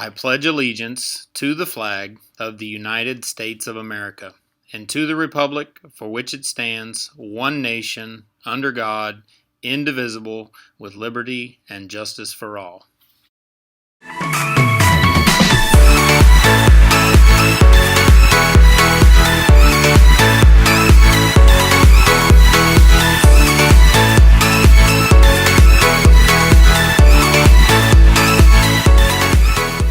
I pledge allegiance to the flag of the United States of America and to the republic for which it stands, one nation, under God, indivisible, with liberty and justice for all.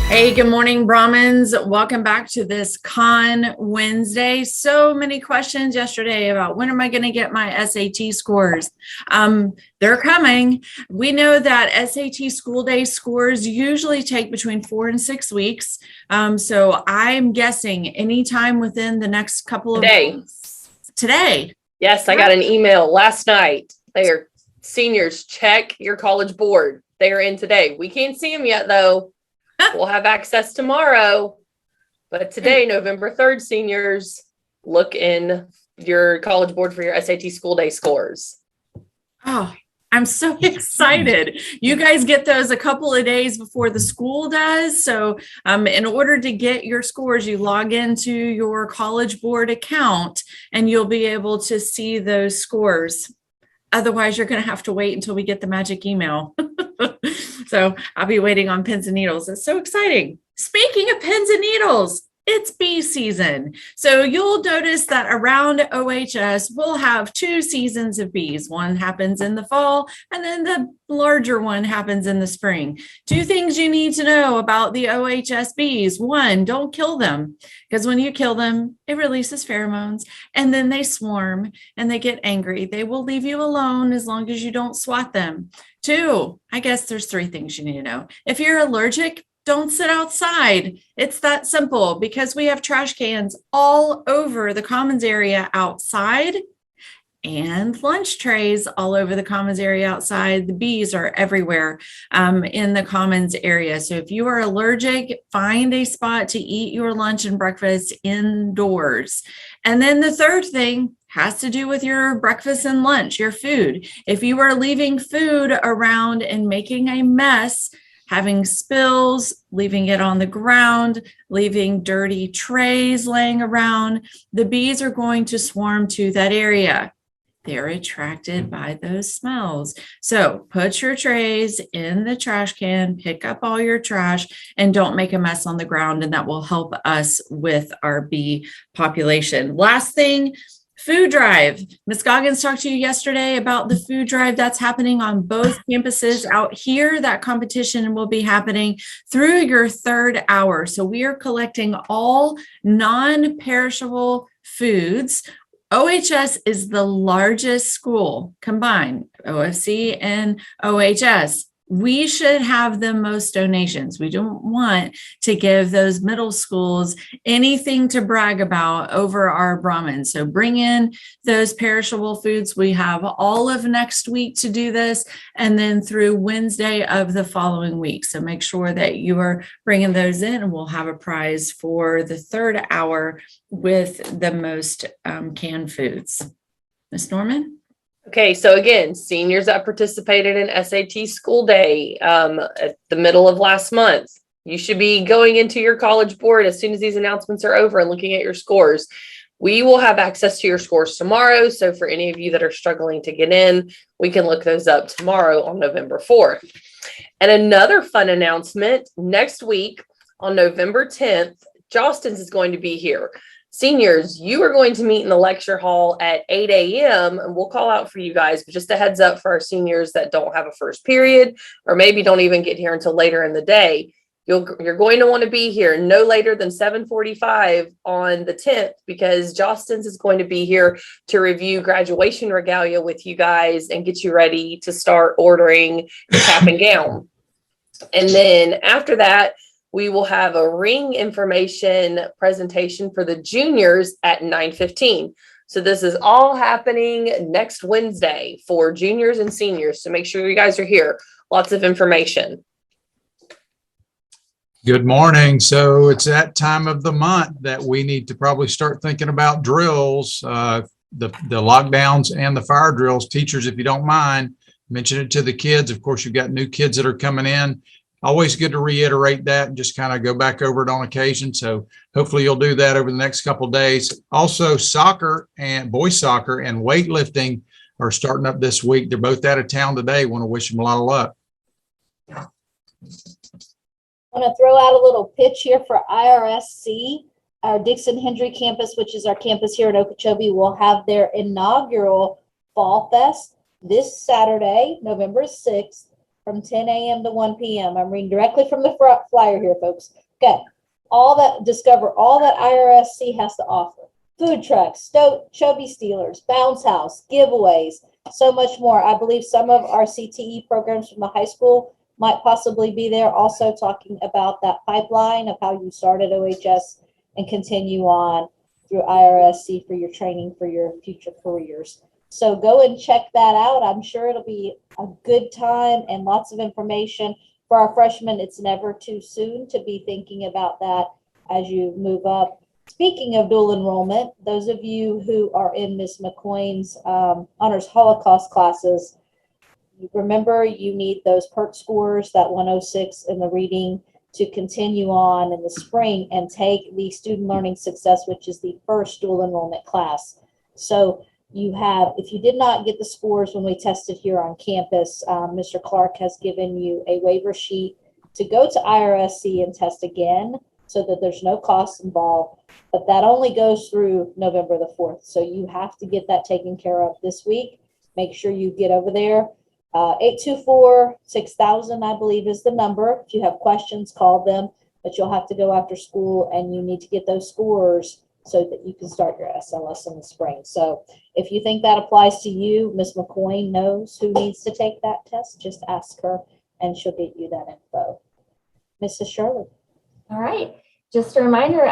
Hey, good morning, Brahmins. Welcome back to this Con Wednesday. So many questions yesterday about when am I going to get my SAT scores? They're coming. We know that SAT school day scores usually take between 4 and 6 weeks. So I'm guessing anytime within the next couple of weeks. Today. Yes, I got an email last night. They are seniors. Check your college board. They are in today. We can't see them yet, though. We'll have access tomorrow, but today, November 3rd, seniors, look in your college board for your SAT school day scores. Oh, I'm so excited. You guys get those a couple of days before the school does. So in order to get your scores, you log into your college board account and you'll be able to see those scores. Otherwise, you're going to have to wait until we get the magic email. So I'll be waiting on pins and needles. It's so exciting. Speaking of pins and needles, it's bee season. So you'll notice that around OHS, we'll have 2 seasons of bees. One happens in the fall, and then the larger one happens in the spring. 2 things you need to know about the OHS bees. 1, don't kill them, because when you kill them, it releases pheromones, and then they swarm, and they get angry. They will leave you alone as long as you don't swat them. 2, I guess there's 3 things you need to know. If you're allergic, don't sit outside. It's that simple, because we have trash cans all over the commons area outside and lunch trays all over the commons area outside. The bees are everywhere in the commons area. So if you are allergic, find a spot to eat your lunch and breakfast indoors. And then the third thing has to do with your breakfast and lunch, your food. If you are leaving food around and making a mess, having spills, leaving it on the ground, leaving dirty trays laying around, the bees are going to swarm to that area. They're attracted by those smells. So put your trays in the trash can, pick up all your trash, and don't make a mess on the ground, and that will help us with our bee population. Last thing, food drive. Ms. Goggins talked to you yesterday about the food drive that's happening on both campuses out here. That competition will be happening through your 3rd hour. So we are collecting all non-perishable foods. OHS is the largest school combined, OFC and OHS. We should have the most donations. We don't want to give those middle schools anything to brag about over our Brahmins. So bring in those perishable foods. We have all of next week to do this, and then through Wednesday of the following week. So make sure that you are bringing those in, and we'll have a prize for the 3rd hour with the most canned foods. Ms. Norman? Okay, so again, seniors that participated in SAT school day at the middle of last month, you should be going into your college board as soon as these announcements are over and looking at your scores. We will have access to your scores tomorrow. So for any of you that are struggling to get in, we can look those up tomorrow on November 4th. And another fun announcement, next week on November 10th, Jostens is going to be here. Seniors, you are going to meet in the lecture hall at 8 a.m. and we'll call out for you guys, but just a heads up for our seniors that don't have a first period or maybe don't even get here until later in the day. You're going to want to be here no later than 7:45 on the 10th, because Jostens is going to be here to review graduation regalia with you guys and get you ready to start ordering your cap and gown. And then after that, we will have a ring information presentation for the juniors at 9:15. So this is all happening next Wednesday for juniors and seniors. So make sure you guys are here. Lots of information. Good morning. So it's that time of the month that we need to probably start thinking about drills, the lockdowns and the fire drills. Teachers, if you don't mind, mention it to the kids. Of course, you've got new kids that are coming in. always good to reiterate that and just kind of go back over it on occasion. So hopefully you'll do that over the next couple of days. Also, soccer and boys soccer and weightlifting are starting up this week. They're both out of town today. Want to wish them a lot of luck. I want to throw out a little pitch here for IRSC. Our Dixon Hendry campus, which is our campus here in Okeechobee, will have their inaugural Fall Fest this Saturday, November 6th, from 10 a.m. to 1 p.m. I'm reading directly from the flyer here, folks. Okay. Discover all that IRSC has to offer. Food trucks, Chubby Steelers, Bounce House, giveaways, so much more. I believe some of our CTE programs from the high school might possibly be there, also talking about that pipeline of how you start at OHS and continue on through IRSC for your training for your future careers. So go and check that out. I'm sure it'll be a good time and lots of information. For our freshmen, it's never too soon to be thinking about that as you move up. Speaking of dual enrollment, those of you who are in Ms. McCoy's Honors Holocaust classes, remember you need those PERT scores, that 106 in the reading, to continue on in the spring and take the Student Learning Success, which is the first dual enrollment class. So you have, if you did not get the scores when we tested here on campus, Mr. Clark has given you a waiver sheet to go to IRSC and test again so that there's no cost involved. But that only goes through November the 4th. So you have to get that taken care of this week. Make sure you get over there. 824-6000, I believe, is the number. If you have questions, call them, but you'll have to go after school and you need to get those scores so that you can start your SLS in the spring. So if you think that applies to you, Ms. McCoy knows who needs to take that test. Just ask her and she'll get you that info. Mrs. Shirley. All right. Just a reminder,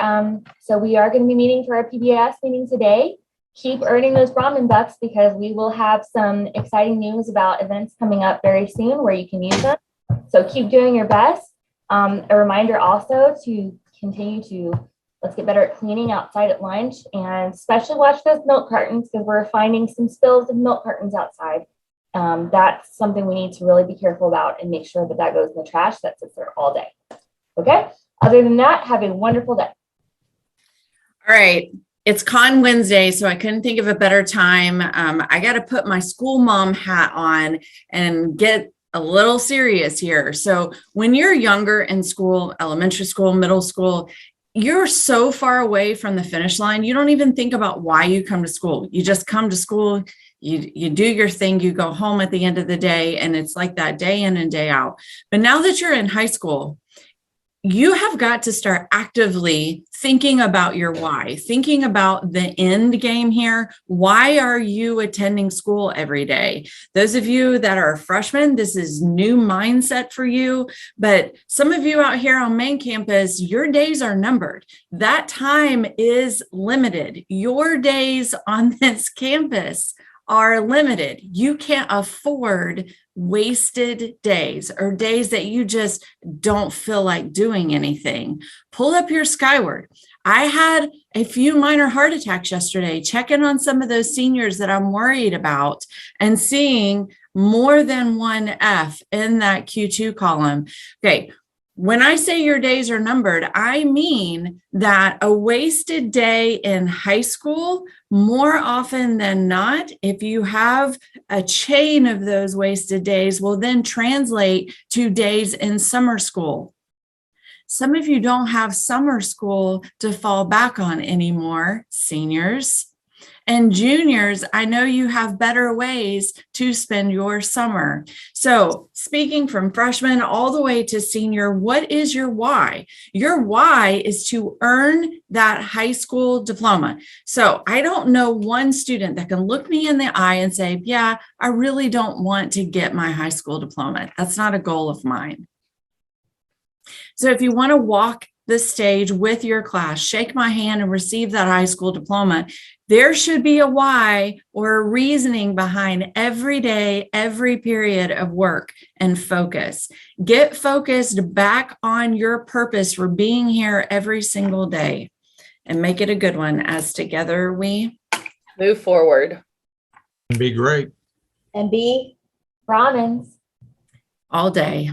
so we are going to be meeting for our PBS meeting today. Keep earning those Brahmin bucks because we will have some exciting news about events coming up very soon where you can use them. So keep doing your best. A reminder also to continue to, let's get better at cleaning outside at lunch and especially watch those milk cartons because we're finding some spills of milk cartons outside. That's something we need to really be careful about and make sure that that goes in the trash that sits there all day. Okay. Other than that, have a wonderful day. All right. It's Con Wednesday, so I couldn't think of a better time. I got to put my school mom hat on and get a little serious here. So when you're younger in school, elementary school, middle school, you're so far away from the finish line. You don't even think about why you come to school. You just come to school, you do your thing, you go home at the end of the day, and it's like that day in and day out. But now that you're in high school, you have got to start actively thinking about your why, thinking about the end game here. Why are you attending school every day? Those of you that are freshmen, this is new mindset for you. But some of you out here on main campus, your days are numbered. That time is limited. Your days on this campus are limited. You can't afford wasted days or days that you just don't feel like doing anything. Pull up your Skyward. I had a few minor heart attacks yesterday, checking on some of those seniors that I'm worried about and seeing more than one F in that Q2 column. Okay. When I say your days are numbered, I mean that a wasted day in high school, more often than not, if you have a chain of those wasted days, will then translate to days in summer school. Some of you don't have summer school to fall back on anymore, seniors. And juniors, I know you have better ways to spend your summer. So speaking from freshman all the way to senior, what is your why? Your why is to earn that high school diploma. So I don't know one student that can look me in the eye and say, yeah, I really don't want to get my high school diploma. That's not a goal of mine. So if you want to walk the stage with your class, shake my hand and receive that high school diploma, there should be a why or a reasoning behind every day, every period of work and focus. Get focused back on your purpose for being here every single day and make it a good one as together we Move forward. Be great. And be Brahmins. all day.